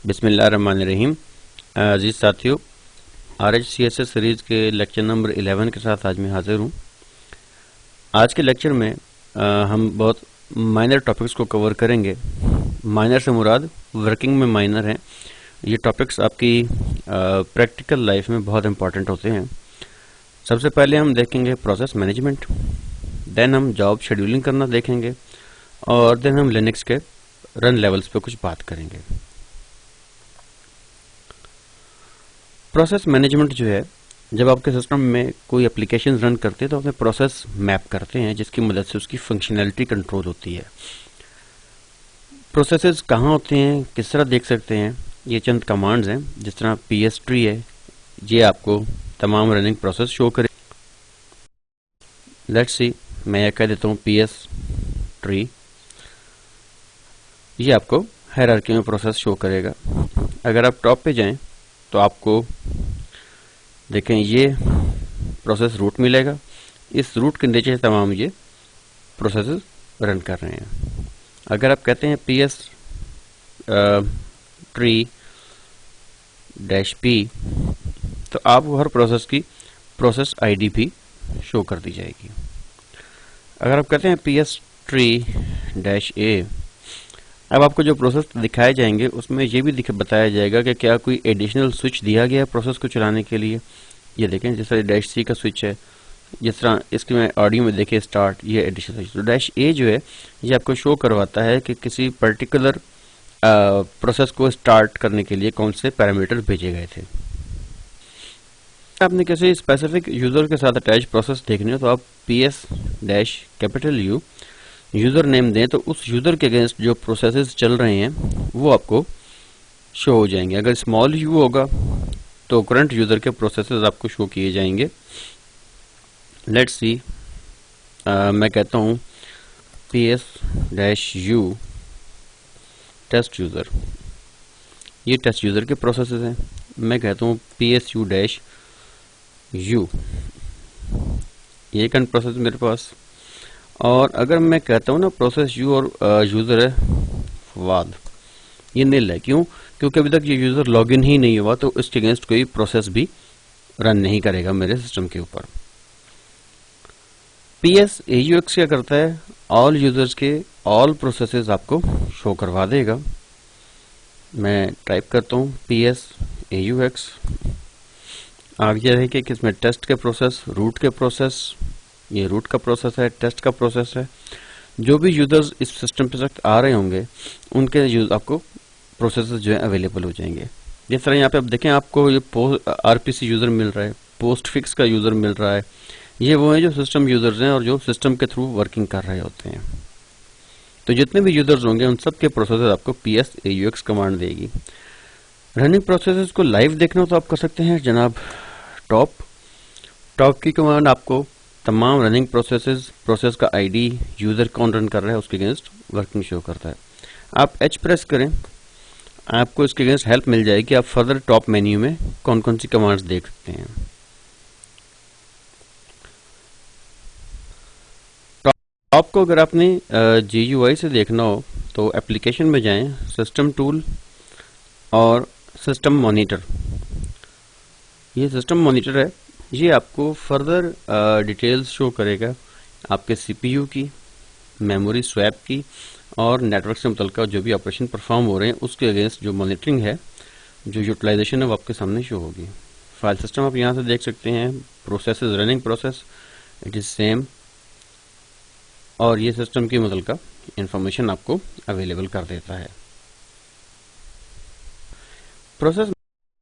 बिस्मिल्लाहिर्रहमानिर्रहीम। अजीज साथियों, RHCSS series के लेक्चर नंबर 11 के साथ आज मैं हाजिर हूँ। आज के लेक्चर में हम बहुत माइनर टॉपिक्स को कवर करेंगे। माइनर से मुराद वर्किंग में माइनर हैं। ये टॉपिक्स आपकी प्रैक्टिकल लाइफ में बहुत इंपॉर्टेंट होते हैं। सबसे पहले हम देखेंगे प्रोसेस मैनेजमेंट, देन हम जॉब शेड्यूलिंग करना देखेंगे और देन हम लिनक्स के रन लेवल्स पे कुछ बात करेंगे। प्रोसेस मैनेजमेंट जो है, जब आपके सिस्टम में कोई एप्लीकेशन रन करते हैं तो अपने प्रोसेस मैप करते हैं, जिसकी मदद से उसकी फंक्शनैलिटी कंट्रोल होती है। प्रोसेसेस कहाँ होते हैं, किस तरह देख सकते हैं, ये चंद कमांड्स हैं। जिस तरह PS ट्री है, ये आपको तमाम रनिंग प्रोसेस शो करे। लेट्स सी, मैं यह कह देता हूँ PS ट्री, ये आपको हायरार्की में प्रोसेस शो करेगा। अगर आप टॉप पे जाएं तो आपको देखें ये प्रोसेस रूट मिलेगा। इस रूट के नीचे तमाम ये प्रोसेसेस रन कर रहे हैं। अगर आप कहते हैं PS ट्री -P, तो आपको हर प्रोसेस की प्रोसेस ID भी शो कर दी जाएगी। अगर आप कहते हैं PS ट्री -A, अब आपको जो प्रोसेस दिखाए जाएंगे उसमें ये भी बताया जाएगा कि क्या कोई एडिशनल स्विच दिया गया है प्रोसेस को चलाने के लिए। ये देखें, जिस तरह -C का स्विच है, जिस तरह इसके में ऑडियो में देखें स्टार्ट, ये एडिशनल स्विच। तो -A जो है, ये आपको शो करवाता है कि किसी पर्टिकुलर प्रोसेस को स्टार्ट करने के लिए कौन से पैरामीटर भेजे गए थे। आपने किसी स्पेसिफिक यूजर के साथ अटैच प्रोसेस देखने हो तो आप PS-U यूजर नेम दें, तो उस यूजर के अगेंस्ट जो प्रोसेसेस चल रहे हैं वो आपको शो हो जाएंगे। अगर स्मॉल u होगा तो करंट यूजर के प्रोसेसेस आपको शो किए जाएंगे। लेट्स सी, मैं कहता हूँ PS-U टेस्ट यूजर, ये टेस्ट यूजर के प्रोसेसेस हैं। मैं कहता हूँ PSU-U, ये करंट प्रोसेस मेरे पास। और अगर मैं कहता हूँ ना प्रोसेस U और यूजर है फवाद, ये नील है। क्यों? क्योंकि अभी तक ये यूजर लॉगिन ही नहीं हुआ, तो इसके अगेंस्ट कोई प्रोसेस भी रन नहीं करेगा मेरे सिस्टम के ऊपर। PS-AUX क्या करता है, ऑल यूजर्स के ऑल प्रोसेसेस आपको शो करवा देगा। मैं टाइप करता हूँ PS-AUX। आप ये देखें कि इसमें टेस्ट के प्रोसेस, रूट के प्रोसेस, ये रूट का प्रोसेस है, टेस्ट का प्रोसेस है। जो भी यूजर्स इस सिस्टम पे आ रहे होंगे उनके आपको प्रोसेसेस जो है अवेलेबल हो जाएंगे। जिस तरह यहाँ पे आप देखें, आपको ये RPC यूजर मिल रहा है, पोस्टफिक्स का यूजर मिल रहा है। ये वो हैं जो सिस्टम यूजर्स हैं और जो सिस्टम के थ्रू वर्किंग कर रहे होते हैं। तो जितने भी यूजर्स होंगे उन सब के प्रोसेसेस आपको PS-AUX कमांड देगी। रनिंग प्रोसेसेस को लाइव देखना हो तो आप कर सकते हैं जनाब टॉप की कमांड आपको तमाम रनिंग प्रोसेस का ID, यूजर कौन रन कर रहा है उसके अगेंस्ट वर्किंग शो करता है। आप H प्रेस करें, आपको इसके अगेंस्ट हेल्प मिल जाएगी। आप फर्दर टॉप मेन्यू में कौन कौन सी कमांड्स देख सकते हैं। टॉप को अगर आपने GUI से देखना हो तो एप्लीकेशन में जाएं, सिस्टम टूल और सिस्टम मॉनिटर। ये सिस्टम मॉनिटर है, ये आपको फर्दर डिटेल्स शो करेगा आपके CPU की, मेमोरी स्वैप की और नेटवर्क से मुतल्लिका जो भी ऑपरेशन परफॉर्म हो रहे हैं उसके अगेंस्ट जो मॉनिटरिंग है, जो यूटिलाइजेशन है वो आपके सामने शो होगी। फाइल सिस्टम आप यहाँ से देख सकते हैं, processes, running process, it is same, और ये सिस्टम की मुतल्लिका इंफॉर्मेशन आपको अवेलेबल कर देता है। प्रोसेस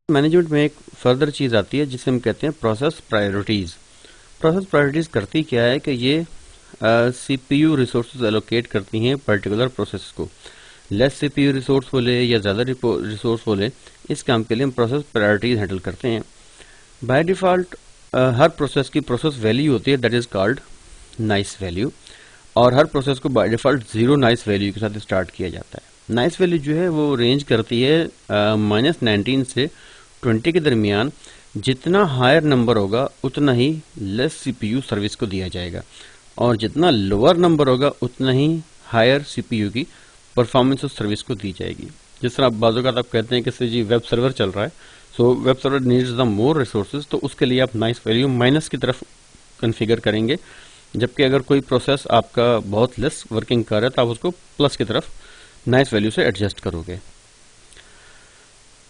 मैनेजमेंट में एक फर्दर चीज आती है जिसे हम कहते हैं प्रोसेस प्रायोरिटीज। प्रोसेस प्रायोरिटीज करती क्या है कि ये CPU रिसोर्सेज एलोकेट करती हैं पर्टिकुलर प्रोसेस को। लेस CPU रिसोर्स बोले या ज़्यादा रिसोर्स बोले, इस काम के लिए हम प्रोसेस प्रायोरिटीज हैंडल करते हैं। बाय डिफ़ॉल्ट हर प्रोसेस की प्रोसेस वैल्यू होती है, that is called nice value, और हर प्रोसेस को बाय डिफ़ॉल्ट 0 नाइस वैल्यू के साथ स्टार्ट किया जाता है। नाइस वैल्यू जो है वो रेंज करती है -19 से 20 के दरमियान। जितना हायर नंबर होगा उतना ही लेस CPU सर्विस को दिया जाएगा, और जितना लोअर नंबर होगा उतना ही हायर CPU की परफॉर्मेंस और सर्विस को दी जाएगी। जिस तरह बाज़ आप कहते हैं कि जी वेब सर्वर चल रहा है, so web server needs the more resources, तो उसके लिए आप नाइस वैल्यू माइनस की तरफ कॉन्फ़िगर करेंगे, जबकि अगर कोई प्रोसेस आपका बहुत लेस वर्किंग कर रहा है तो आप उसको प्लस की तरफ नाइस वैल्यू से एडजस्ट करोगे।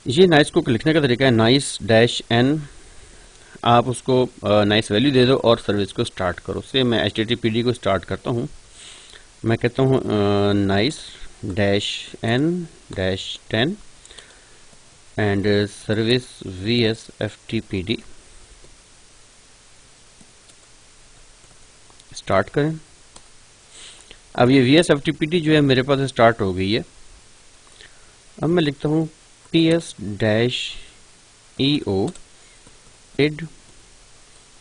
ये नाइस को लिखने का तरीका है नाइस डैश एन, आप उसको नाइस वैल्यू दे दो और सर्विस को स्टार्ट करो। से मैं HTTPD को स्टार्ट करता हूँ, मैं कहता हूँ nice dash n dash 10 and service VSFTPD start करें। अब ये VSFTPD जो है मेरे पास स्टार्ट हो गई है। अब मैं लिखता हूँ PS dash EO id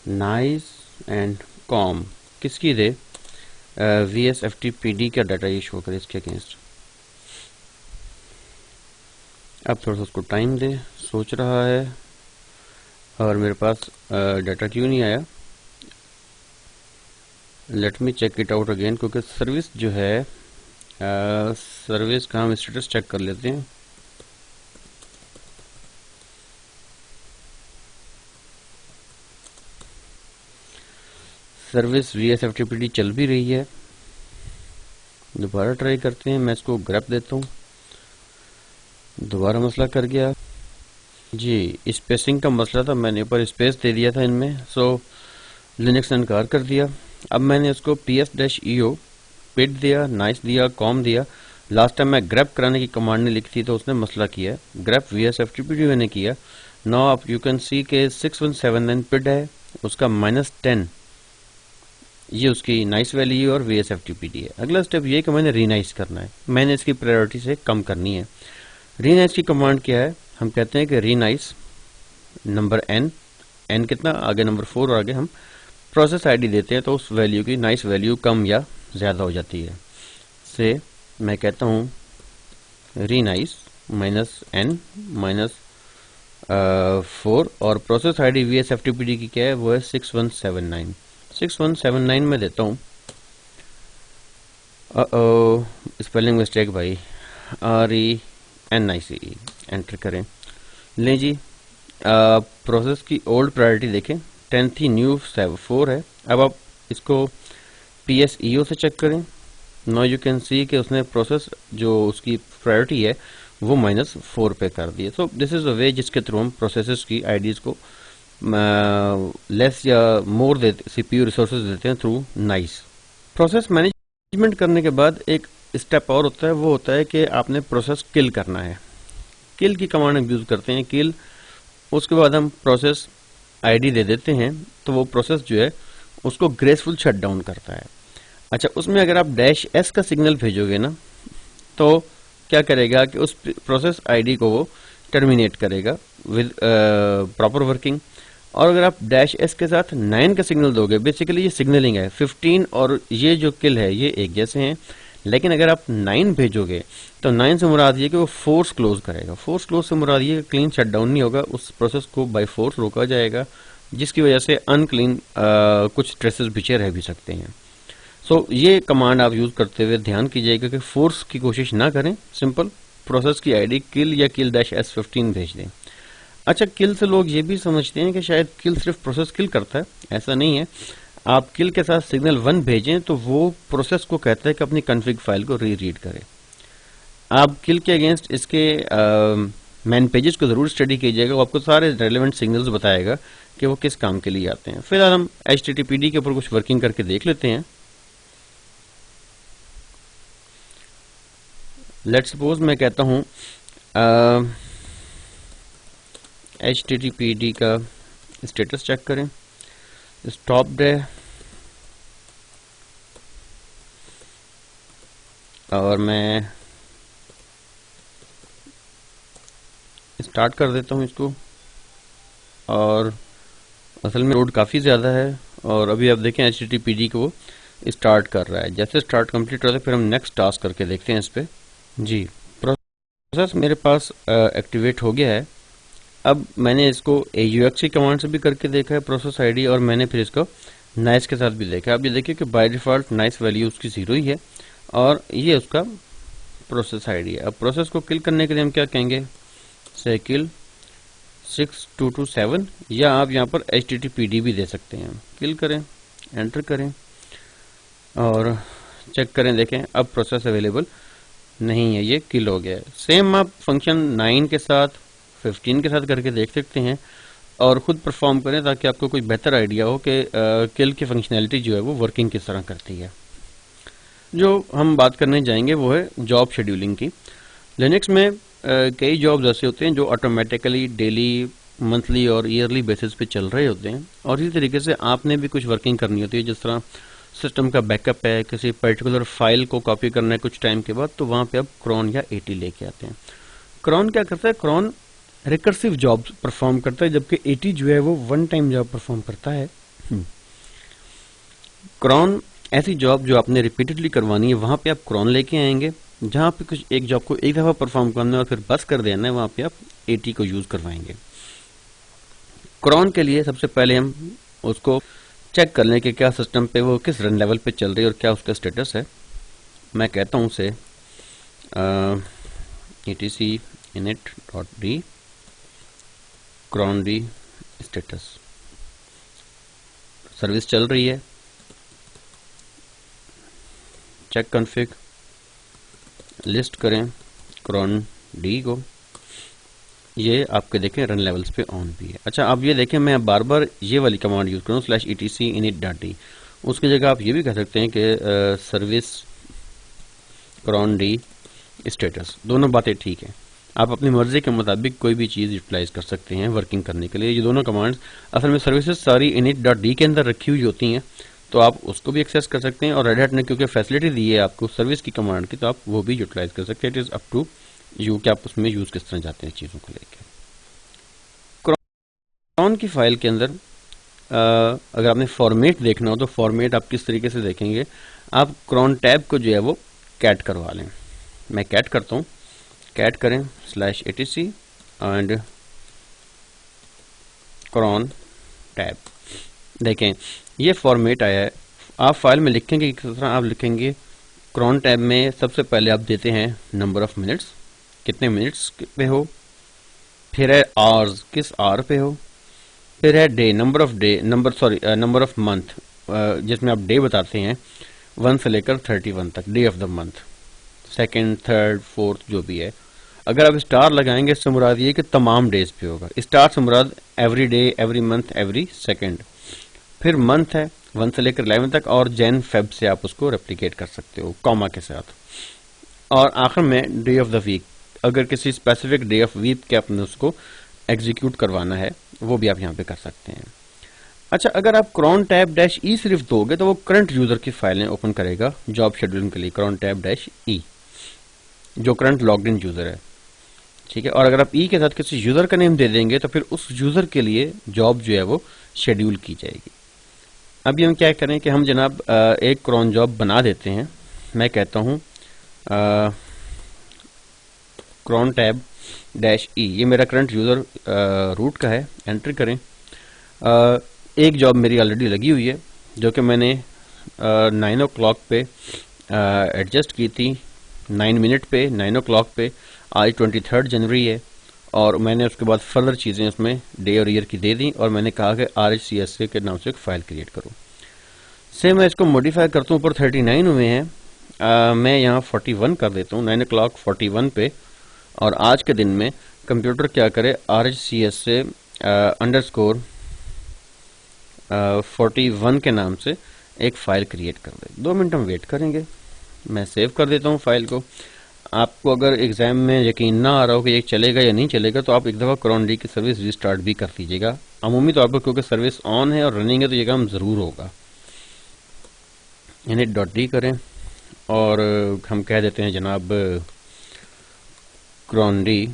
nice and com, किसकी दे VSFTPD का डाटा ये शो करे इसके अगेंस्ट। अब थोड़ा सा उसको टाइम दे, सोच रहा है और मेरे पास डाटा क्यों नहीं आया। Let me check it out again, क्योंकि सर्विस जो है सर्विस का हम स्टेटस चेक कर लेते हैं। सर्विस VSFTPD चल भी रही है, दोबारा ट्राई करते हैं। मैं इसको ग्रैप देता हूँ, दोबारा मसला कर गया जी, स्पेसिंग का मसला था, मैंने ऊपर स्पेस दे दिया था इनमें, सो लिनक्स ने इनकार कर दिया। अब मैंने इसको PS-EO पिट दिया, नाइस दिया, कॉम दिया। लास्ट टाइम मैं ग्रैप कराने की कमांड ने लिखी थी तो उसने मसला किया, ग्रैप VSFTPD मैंने किया। नाउ आप यू कैन सी के 6179 पिट है, उसका -10 ये उसकी नाइस वैल्यू और VSFTPD है। अगला स्टेप ये कि मैंने रीनाइस करना है, मैंने इसकी प्रायोरिटी से कम करनी है। रीनाइस की कमांड क्या है, हम कहते हैं कि रीनाइस नंबर n कितना आगे, नंबर 4 और आगे हम प्रोसेस आईडी देते हैं तो उस वैल्यू की नाइस वैल्यू कम या ज़्यादा हो जाती है। से मैं कहता हूँ रीनाइस -n -4 और प्रोसेस आईडी VSFTPD की क्या है, वो है 6179। 6179 में देता हूँ, स्पेलिंग मिस्टेक भाई, RENICE एंटर करें। लें जी, प्रोसेस की ओल्ड प्रायोरिटी देखें 10 थी, न्यू 4 है। अब आप इसको PS-EO से चेक करें। नाउ यू कैन सी कि उसने प्रोसेस जो उसकी प्रायोरिटी है वो -4 पे कर दी है। सो दिस इज अ वे जिसके थ्रू हम प्रोसेसेस की आईडीज को लेस या मोर CPU रिसोर्सेज देते हैं थ्रू नाइस। प्रोसेस मैनेजमेंट करने के बाद एक स्टेप और होता है, वो होता है कि आपने प्रोसेस किल करना है। किल की कमांड हम यूज करते हैं, किल, उसके बाद हम प्रोसेस आईडी दे देते हैं तो वो प्रोसेस जो है उसको ग्रेसफुल शटडाउन करता है। अच्छा, उसमें अगर आप -S का सिग्नल भेजोगे ना तो क्या करेगा कि उस प्रोसेस आईडी को वो टर्मिनेट करेगा विद प्रॉपर वर्किंग। और अगर आप -S के साथ 9 का सिग्नल दोगे, बेसिकली ये सिग्नलिंग है, 15 और ये जो किल है ये एक जैसे हैं, लेकिन अगर आप 9 भेजोगे तो 9 से मुराद ये कि वो फोर्स क्लोज करेगा। फोर्स क्लोज से मुराद ये क्लीन शटडाउन नहीं होगा, उस प्रोसेस को बाय फोर्स रोका जाएगा, जिसकी वजह से अनक्लीन कुछ ट्रेसेस पीछे रह भी सकते हैं। सो ये कमांड आप यूज करते हुए ध्यान कीजिएगा कि फोर्स की कोशिश ना करें, सिंपल प्रोसेस की आईडी किल या किल -S15 भेज दें। अच्छा, किल से लोग ये भी समझते हैं कि शायद किल सिर्फ प्रोसेस किल करता है, ऐसा नहीं है। आप किल के साथ सिग्नल 1 भेजें तो वो प्रोसेस को कहता है कि अपनी कॉन्फ़िग फाइल को रीड करें। आप किल के अगेंस्ट इसके मैन पेजेस को जरूर स्टडी कीजिएगा, वो आपको सारे रेलेवेंट सिग्नल्स बताएगा कि वो किस काम के लिए आते हैं। फिलहाल हम HTTPD के ऊपर कुछ वर्किंग करके देख लेते हैं। लेट्स सपोज मैं कहता हूं HTTPD का स्टेटस चेक करें, स्टॉप्ड है, और मैं स्टार्ट कर देता हूं इसको। और असल में लोड काफ़ी ज़्यादा है और अभी आप देखें HTTPD को स्टार्ट कर रहा है। जैसे स्टार्ट कंप्लीट होता है फिर हम नेक्स्ट टास्क करके देखते हैं इस पर। जी, प्रोसेस मेरे पास एक्टिवेट हो गया है। अब मैंने इसको AUX की कमांड से भी करके देखा है प्रोसेस आईडी, और मैंने फिर इसको नाइस के साथ भी देखा। अब ये देखिए कि बाय डिफ़ॉल्ट नाइस वैल्यू उसकी 0 ही है और ये उसका प्रोसेस आईडी है। अब प्रोसेस को किल करने के लिए हम क्या कहेंगे, से किल 6227, या आप यहाँ पर HTTPD भी दे सकते हैं। किल करें, एंटर करें और चेक करें, देखें अब प्रोसेस अवेलेबल नहीं है, ये किल हो गया है। सेम आप फंक्शन 9 के साथ 15 के साथ करके देख सकते हैं और खुद परफॉर्म करें ताकि आपको कोई बेहतर आइडिया हो कि किल की फंक्शनैलिटी जो है वो वर्किंग किस तरह करती है। जो हम बात करने जाएंगे वो है जॉब शेड्यूलिंग की। लिनक्स में कई जॉब्स ऐसे होते हैं जो ऑटोमेटिकली डेली, मंथली और ईयरली बेसिस पे चल रहे होते हैं, और इसी तरीके से आपने भी कुछ वर्किंग करनी होती है। जिस तरह सिस्टम का बैकअप है, किसी पर्टिकुलर फाइल को कॉपी करना है कुछ टाइम के बाद, तो वहाँ पे आप क्रॉन या AT लेके आते हैं। क्रॉन क्या करता है, क्रॉन रिकर्सिव जॉब परफॉर्म करता है, जबकि AT जो है वो वन टाइम जॉब परफॉर्म करता है। क्रॉन ऐसी जॉब जो आपने रिपीटेडली करवानी है वहां पे आप क्रॉन लेके आएंगे, जहां पे कुछ एक जॉब को एक दफा परफॉर्म करना है और फिर बस कर देना है, वहां पे आप AT को यूज करवाएंगे। क्रॉन के लिए सबसे पहले हम उसको चेक कर लें कि क्या सिस्टम पे वो किस रन लेवल पे चल रही है और क्या उसका स्टेटस है। मैं कहता हूं उसे etc init.d cron d status, service चल रही है। चेक कॉन्फ़िग, लिस्ट करें क्रॉन डी को, ये आपके देखें रन लेवल्स पे ऑन भी है। अच्छा, अब ये देखें मैं बार बार ये वाली कमांड यूज करूँ /etc init.d, उसकी जगह आप ये भी कह सकते हैं कि सर्विस क्रॉन डी स्टेटस। दोनों बातें ठीक हैं, आप अपनी मर्जी के मुताबिक कोई भी चीज़ यूटिलाइज कर सकते हैं वर्किंग करने के लिए। ये दोनों कमांड्स असल में सर्विसेज सारी init.d के अंदर रखी हुई होती हैं, तो आप उसको भी एक्सेस कर सकते हैं, और रेड हैट ने क्योंकि फैसिलिटी दी है आपको सर्विस की कमांड की, तो आप वो भी यूटिलाइज कर सकते हैं। It is up to you कि आप उसमें यूज़ किस तरह जाते हैं चीज़ों को लेकर। क्रॉन की फाइल के अंदर अगर आपने फॉर्मेट देखना हो तो फॉर्मेट आप किस तरीके से देखेंगे, आप क्रॉन टैब को जो है वो कैट करवा लें। मैं कैट करता हूँ, कैट करें /etc एंड क्रॉन टैब। देखें ये फॉर्मेट आया है। आप फाइल में लिखेंगे किस तरह, आप लिखेंगे क्रॉन टैब में सबसे पहले आप देते हैं नंबर ऑफ मिनट्स, कितने मिनट्स पे हो, फिर है आवर्स, किस आवर पे हो, फिर है day, number number of month, जिसमें आप डे बताते हैं 1 से लेकर 31 तक, day of the month, second, third, fourth जो भी है। अगर आप स्टार लगाएंगे इससे मुराद ये कि तमाम डेज पे होगा, स्टार से मुराद every day, every month, every second. फिर मंथ है 1 से लेकर 11 तक, और जैन फेब से आप उसको रेप्लिकेट कर सकते हो कॉमा के साथ। और आखिर में डे ऑफ द वीक, अगर किसी स्पेसिफिक डे ऑफ वीक के आपने उसको एग्जीक्यूट करवाना है वो भी आप यहाँ पे कर सकते हैं। अच्छा, अगर आप क्रॉन टैब -e सिर्फ दोगे तो वो करंट यूजर की फाइलें ओपन करेगा जॉब शेड्यूलिंग के लिए, क्रॉन टैब -e जो करंट लॉग्ड इन यूजर है, ठीक है। और अगर आप ई के साथ किसी यूजर का नेम दे देंगे तो फिर उस यूजर के लिए जॉब जो है वो शेड्यूल की जाएगी। अभी हम क्या करें कि हम जनाब एक क्रॉन जॉब बना देते हैं। मैं कहता हूँ क्रॉन टैब -e, ये मेरा करंट यूजर रूट का है। एंटर करें। एक जॉब मेरी ऑलरेडी लगी हुई है जो कि मैंने 9 o'clock पे एडजस्ट की थी, 9 मिनट पे, 9 o'clock पे। आज 23 जनवरी है और मैंने उसके बाद फर्दर चीज़ें उसमें डे और ईयर की दे दी और मैंने कहा कि RHCSA के नाम से एक फ़ाइल क्रिएट करो। से मैं इसको मॉडिफाई करता हूँ, ऊपर 39 हुए हैं, मैं यहाँ 41 कर देता हूँ, 9 o'clock 41 पे। और आज के दिन में कंप्यूटर क्या करे, RHCSA _ 41 के नाम से एक फ़ाइल क्रिएट कर दे। 2 मिनट हम वेट करेंगे। मैं सेव कर देता हूँ फाइल को। आपको अगर एग्जाम में यकीन ना आ रहा हो कि ये चलेगा या नहीं चलेगा तो आप एक दफ़ा क्रॉन डी की सर्विस रिस्टार्ट भी कर दीजिएगा। अमूमी तौर पर क्योंकि सर्विस ऑन है और रनिंग है तो ये काम ज़रूर होगा। init.d करें और हम कह देते हैं जनाब क्रॉन डी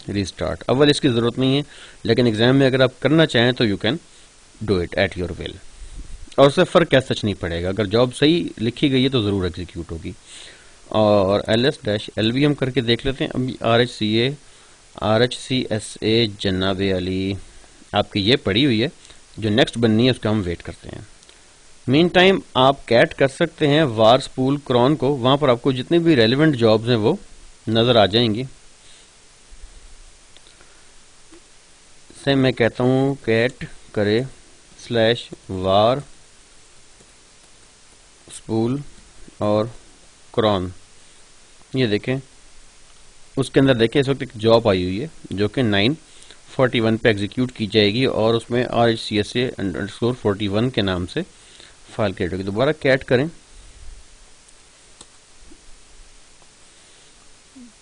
रिस्टार्ट। अव्वल इसकी ज़रूरत नहीं है, लेकिन एग्जाम में अगर आप करना चाहें तो you can do it at your will. और उससे फ़र्क क्या सच नहीं पड़ेगा, अगर जॉब सही लिखी गई है तो ज़रूर एग्जीक्यूट होगी। और ls-l भी हम करके देख लेते हैं। अभी RHCSA जनाब अली आपकी ये पड़ी हुई है, जो नेक्स्ट बननी है उसका हम वेट करते हैं। मीन टाइम आप कैट कर सकते हैं var spool cron को, वहां पर आपको जितने भी रेलिवेंट जॉब्स हैं वो नजर आ जाएंगी। से मैं कहता हूं कैट करे /var spool और cron। ये देखें, उसके अंदर देखें इस वक्त एक जॉब आई हुई है जो कि 941 पे एग्जीक्यूट की जाएगी और उसमें RHCSA_41 के नाम से फाइल क्रिएट होगी। दोबारा कैट करें,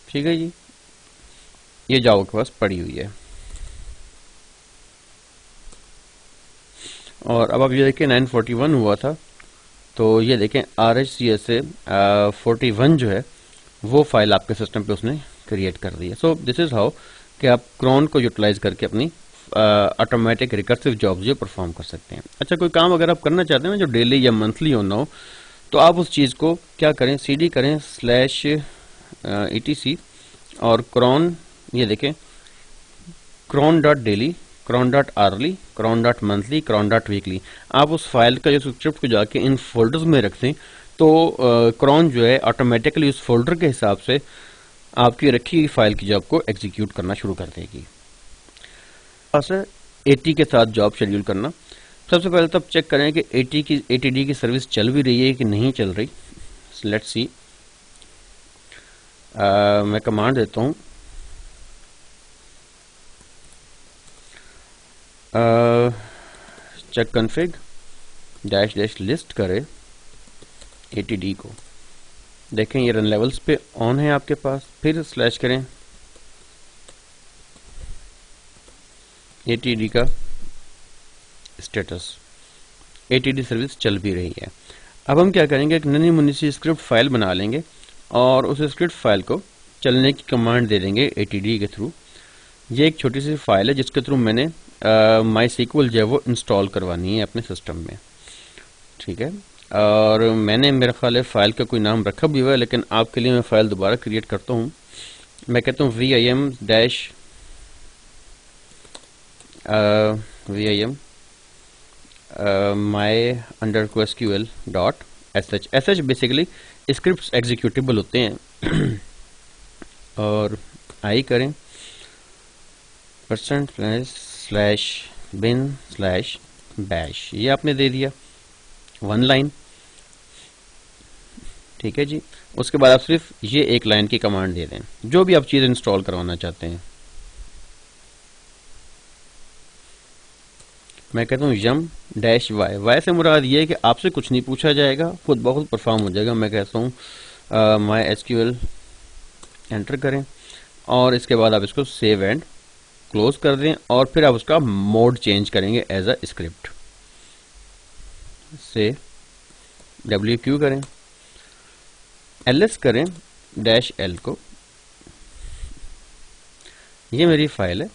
ठीक है जी, ये जावा के पास पड़ी हुई है। और अब आप ये देखें 941 हुआ था, तो ये देखें RHCSA41 जो है वो फाइल आपके सिस्टम पे उसने क्रिएट कर दी है। सो दिस इज हाउ कि आप क्रॉन को यूटिलाइज करके अपनी ऑटोमेटिक रिकर्सिव जॉब्स जो परफॉर्म कर सकते हैं। अच्छा, कोई काम अगर आप करना चाहते हैं जो डेली या मंथली होना हो, तो आप उस चीज़ को क्या करें, CD करें /etc और क्रॉन, ये देखें cron.daily, cron.hourly, cron.monthly, cron.weekly। आप उस फाइल का जो स्क्रिप्ट को जाके इन फोल्डर्स में रख दें तो क्रॉन जो है ऑटोमेटिकली उस फोल्डर के हिसाब से आपकी रखी हुई फाइल की जॉब को एग्जीक्यूट करना शुरू कर देगी। AT के साथ जॉब शेड्यूल करना, सबसे पहले तब चेक करें कि ATD की सर्विस चल भी रही है कि नहीं चल रही। लेट्स सी, मैं कमांड देता हूं चेक कॉन्फ़िग -- लिस्ट करे ATD को। देखें ये रन लेवल्स पे ऑन है आपके पास। फिर स्लैश करें ATD का स्टेटस, ATD सर्विस चल भी रही है। अब हम क्या करेंगे, एक ननी मुन्नी सी स्क्रिप्ट फाइल बना लेंगे और उस स्क्रिप्ट फाइल को चलने की कमांड दे देंगे ATD के थ्रू। ये एक छोटी सी फाइल है जिसके थ्रू मैंने MySQL जो है वो इंस्टॉल करवानी है अपने सिस्टम में, ठीक है। और मैंने मेरा ख्याल है फाइल का कोई नाम रखा भी हुआ है, लेकिन आपके लिए मैं फाइल दोबारा क्रिएट करता हूँ। मैं कहता हूँ vim my_sql.sh। Basically script executable होते हैं। और आई करें %/bin/bash, ये आपने दे दिया 1 लाइन, ठीक है जी। उसके बाद आप सिर्फ ये 1 लाइन की कमांड दे दें जो भी आप चीज़ इंस्टॉल करवाना चाहते हैं। मैं कहता हूँ yum-y से मुराद ये है कि आपसे कुछ नहीं पूछा जाएगा, खुद ब खुद परफॉर्म हो जाएगा। मैं कहता हूँ MySQL एंटर करें और इसके बाद आप इसको सेव एंड क्लोज कर दें और फिर आप उसका मोड चेंज करेंगे एज अ स्क्रिप्ट। से WQ करें, ls करें -l को, ये मेरी फाइल है।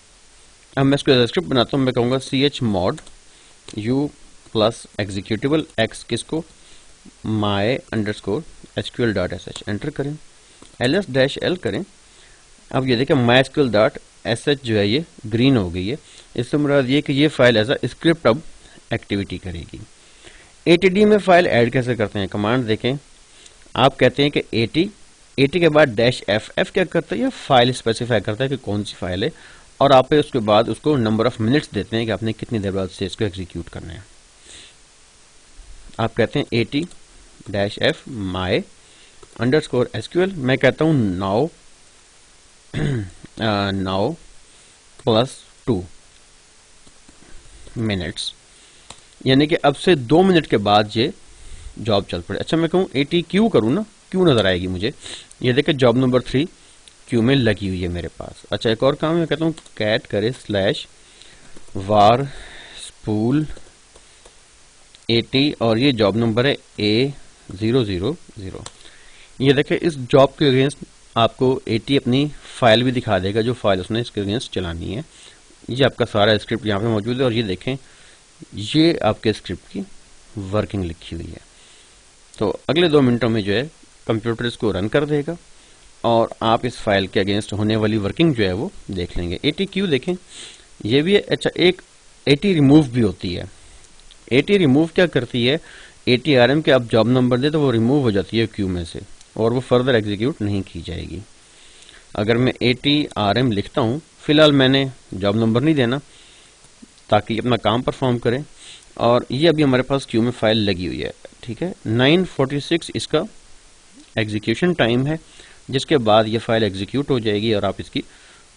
अब मैं इसको एज अ स्क्रिप्ट बनाता हूँ। मैं कहूँगा chmod u plus executable x किसको my_sql.sh एंटर करें, ls-l करें। अब ये देखें mysql.sh जो है ये ग्रीन हो गई है। इससे मुराद ये कि ये फाइल एज अ स्क्रिप्ट अब एक्टिविटी करेगी। ATD में फाइल ऐड कैसे करते हैं, कमांड देखें। आप कहते हैं कि AT के बाद -f क्या करता है, ये फाइल स्पेसिफाई करता है कि कौन सी फाइल है और आप उसके बाद उसको नंबर ऑफ मिनट्स देते हैं कि आपने कितनी देर बाद से इसको एग्जीक्यूट करना है। आप कहते हैं AT-f my_sql, मैं कहता हूँ now +2 मिनट्स, यानी कि अब से 2 मिनट के बाद ये जॉब चल पड़े। अच्छा, मैं कहूँ ATQ करूँ ना, क्यू नजर आएगी मुझे। ये देखें जॉब नंबर 3 क्यू में लगी हुई है मेरे पास। अच्छा, एक और काम मैं कहता हूँ कैट करे /var spool AT और ये जॉब नंबर है A000। ये देखें इस जॉब के अगेंस्ट आपको AT अपनी फाइल भी दिखा देगा जो फाइल उसने इसके अगेंस्ट चलानी है। ये आपका सारा स्क्रिप्ट यहाँ पे मौजूद है और ये देखें ये आपके स्क्रिप्ट की वर्किंग लिखी हुई है। तो अगले 2 मिनटों में जो है कंप्यूटर इसको रन कर देगा और आप इस फाइल के अगेंस्ट होने वाली वर्किंग जो है वो देख लेंगे। ATQ देखें ये भी है। अच्छा, एक AT रिमूव भी होती है। AT रिमूव क्या करती है, ATRM के आप जॉब नंबर दे तो वो रिमूव हो जाती है क्यू में से और वो फर्दर एग्जीक्यूट नहीं की जाएगी। अगर मैं ATRM लिखता हूँ, फिलहाल मैंने जॉब नंबर नहीं देना ताकि अपना काम परफॉर्म करें, और ये अभी हमारे पास क्यू में फाइल लगी हुई है। ठीक है, 9:46 इसका एग्जीक्यूशन टाइम है, जिसके बाद ये फाइल एग्जीक्यूट हो जाएगी और आप इसकी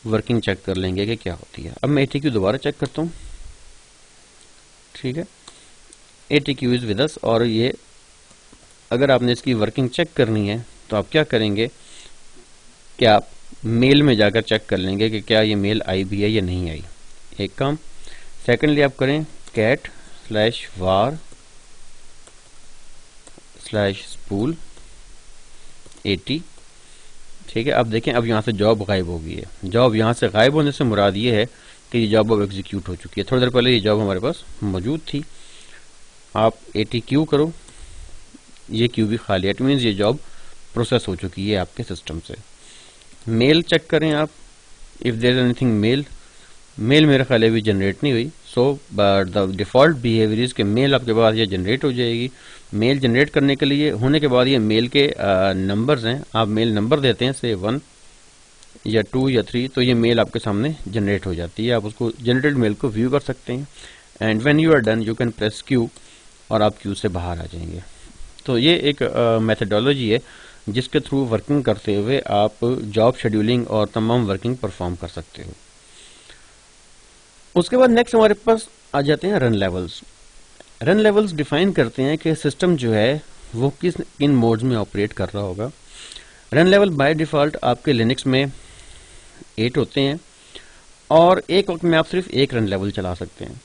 वर्किंग चेक कर लेंगे कि क्या होती है। अब मैं ATQ दोबारा चेक करता हूँ। ठीक है, ATQ इज विद अस, और ये अगर आपने इसकी वर्किंग चेक करनी है तो आप क्या करेंगे कि आप मेल में जाकर चेक कर लेंगे कि क्या ये मेल आई भी है या नहीं आई, एक काम। सेकेंडली आप करें cat/var/spool 80। ठीक है, अब देखें अब यहाँ से जॉब गायब हो गई है। जॉब यहाँ से गायब होने से मुराद ये है कि ये जॉब अब एग्जीक्यूट हो चुकी है। थोड़ी देर पहले ये जॉब हमारे पास मौजूद थी। आप ATQ करो, ये क्यू भी खाली है, इट मीन्स ये जॉब प्रोसेस हो चुकी है आपके सिस्टम से। मेल चेक करें आप, if there is anything mail मेरे ख्याल अभी जनरेट नहीं हुई। So but the default behaviour is के मेल आपके पास ये जनरेट हो जाएगी। मेल जनरेट करने के लिए होने के बाद ये मेल के नंबर्स हैं, आप मेल नंबर देते हैं से 1 या 2 या 3, तो ये मेल आपके सामने जनरेट हो जाती है। आप उसको जनरेटेड मेल को व्यू कर सकते हैं, and when you are done you can press Q और आप क्यू से बाहर आ जाएंगे। तो ये एक मेथडोलॉजी है जिसके थ्रू वर्किंग करते हुए आप जॉब शेड्यूलिंग और तमाम वर्किंग परफॉर्म कर सकते हो। उसके बाद नेक्स्ट हमारे पास आ जाते हैं run levels. Run levels define करते हैं कि सिस्टम जो है वो किन मोड्स में ऑपरेट कर रहा होगा। रन लेवल बाय डिफॉल्ट आपके लिनक्स में 8 होते हैं और एक वक्त में आप सिर्फ एक रन लेवल चला सकते हैं।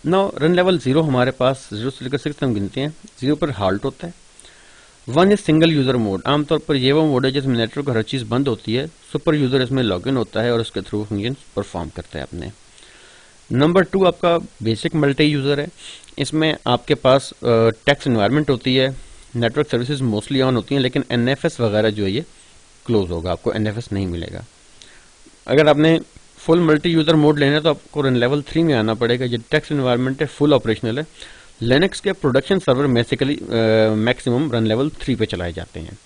नाउ रन लेवल 0 हमारे पास 0 से लेकर 6 हम गिनते हैं। 0 पर हाल्ट होता है। 1 इज सिंगल यूजर मोड, आमतौर पर ये वो मोड है जिसमें नेटवर्क हर चीज बंद होती है। सुपर यूजर इसमें लॉग इन होता है और उसके थ्रू फंक्शन परफॉर्म करता है अपने। नंबर 2 आपका बेसिक मल्टी यूजर है। इसमें आपके पास टेक्स्ट एनवायरनमेंट होती है, नेटवर्क सर्विसेज मोस्टली ऑन होती हैं, लेकिन NFS वगैरह जो है ये क्लोज होगा, आपको NFS नहीं मिलेगा। अगर आपने फुल मल्टी यूजर मोड लेना है तो आपको रन लेवल 3 में आना पड़ेगा। ये टेक्स्ट एनवायरनमेंट है, फुल ऑपरेशनल है। लिनक्स के production server basically maximum run level 3 पे चलाए जाते हैं।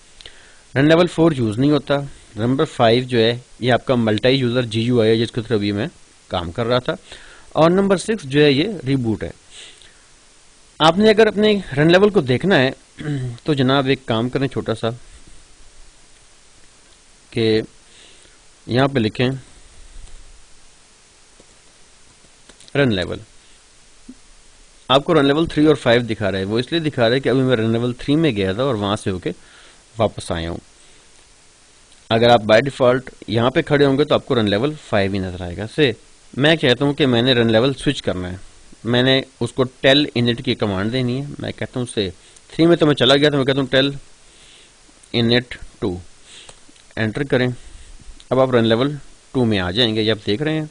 रन लेवल 4 यूज नहीं होता। नंबर 5 जो है ये आपका मल्टी यूजर GUI है जिसके थ्रू अभी मैं काम कर रहा था। और नंबर 6 जो है ये रिबूट है। आपने अगर अपने रन लेवल को देखना है तो जनाब एक काम करें छोटा सा कि यहां पे लिखें रन लेवल। आपको रन लेवल 3 और 5 दिखा रहा है, वो इसलिए दिखा रहा है कि अभी मैं रन लेवल 3 में गया था और वहां से होके वापस आया हूं। अगर आप बाय डिफॉल्ट यहां पे खड़े होंगे तो आपको रन लेवल 5 ही नजर आएगा। से मैं कहता हूं कि मैंने रन लेवल स्विच करना है, मैंने उसको टेल इनिट की कमांड देनी है। मैं कहता हूं से 3 में तो मैं चला गया था, मैं कहता हूं टेल इनिट 2, एंटर करें। अब आप रन लेवल 2 में आ जाएंगे, ये आप देख रहे हैं।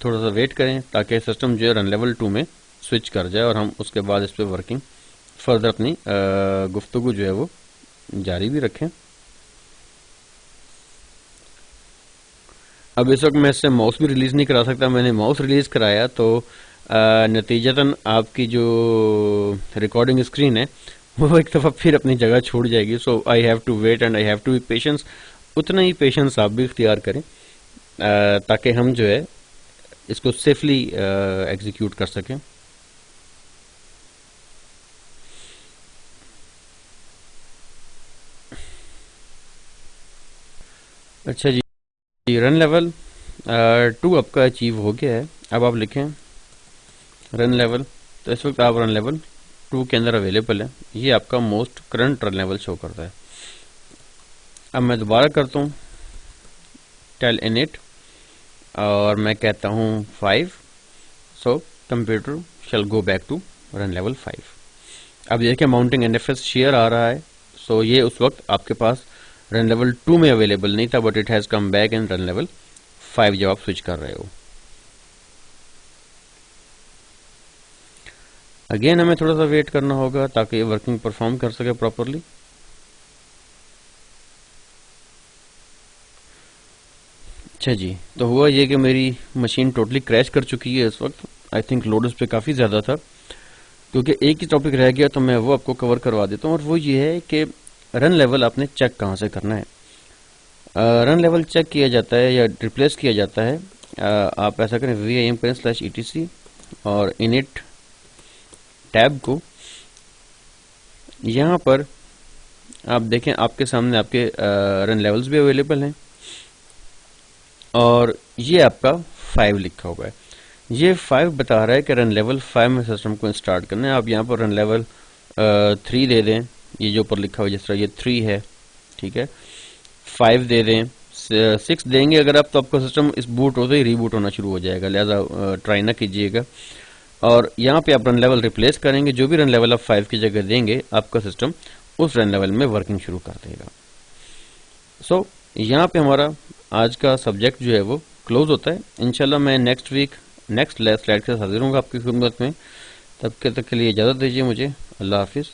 थोड़ा सा वेट करें ताकि सिस्टम जो है रन लेवल 2 में स्विच कर जाए और हम उसके बाद इस पर वर्किंग फर्दर अपनी गुफ्तगू जो है वो जारी भी रखें। अब इस वक्त मैं इससे माउस भी रिलीज नहीं करा सकता। मैंने माउस रिलीज कराया तो नतीजतन आपकी जो रिकॉर्डिंग स्क्रीन है वो एक दफ़ा फिर अपनी जगह छोड़ जाएगी। So I have to wait and I have to be patience. उतना ही पेशेंस आप भी इख्तियार करें ताकि हम जो है इसको सेफली एग्जीक्यूट कर सकें। अच्छा जी, रन लेवल 2 आपका अचीव हो गया है। अब आप लिखें रन लेवल, तो इस वक्त आप रन लेवल 2 के अंदर अवेलेबल है। ये आपका most current run level show करता है। अब मैं दोबारा करता हूँ टेल इनिट और मैं कहता हूँ 5, so computer shall go back to run level 5। अब देखिए माउंटिंग NFS शेयर आ रहा है। सो ये उस वक्त आपके पास रन लेवल 2 में अवेलेबल नहीं था, but it has come back in run level 5 जब आप स्विच कर रहे हो। अगेन हमें थोड़ा सा वेट करना होगा ताकि ये वर्किंग परफॉर्म कर सके प्रॉपरली। अच्छा जी, तो हुआ ये कि मेरी मशीन टोटली क्रैश कर चुकी है इस वक्त। आई थिंक लोड उस पर काफ़ी ज़्यादा था, क्योंकि एक ही टॉपिक रह गया, तो मैं वो आपको कवर करवा देता हूँ। और वो ये है कि रन लेवल आपने चेक कहाँ से करना है। रन लेवल चेक किया जाता है या रिप्लेस किया जाता है, आप ऐसा करें vim करें /etc और init टैब को, यहाँ पर आप देखें आपके सामने आपके रन लेवल्स भी अवेलेबल हैं और ये आपका 5 लिखा हुआ है। ये 5 बता रहा है कि रन लेवल 5 में सिस्टम को स्टार्ट करना है। आप यहाँ पर रन लेवल 3 दे दें, ये जो ऊपर लिखा हुआ है जिस तरह ये 3 है, ठीक है। 5 दे दें, 6 देंगे अगर आप, तो आपका सिस्टम इस बूट होते ही रीबूट होना शुरू हो जाएगा, लिहाजा ट्राई ना कीजिएगा। और यहाँ पे आप रन लेवल रिप्लेस करेंगे, जो भी रन लेवल आप 5 की जगह देंगे आपका सिस्टम उस रन लेवल में वर्किंग शुरू कर देगा। सो यहाँ पे हमारा आज का सब्जेक्ट जो है वो क्लोज होता है। इंशाल्लाह मैं नेक्स्ट वीक नेक्स्ट स्लाइड के साथ हाजिर हूँगा आपकी खिदमत में। तब के तक के लिए इजाज़त दीजिए मुझे। अल्लाह हाफिज़।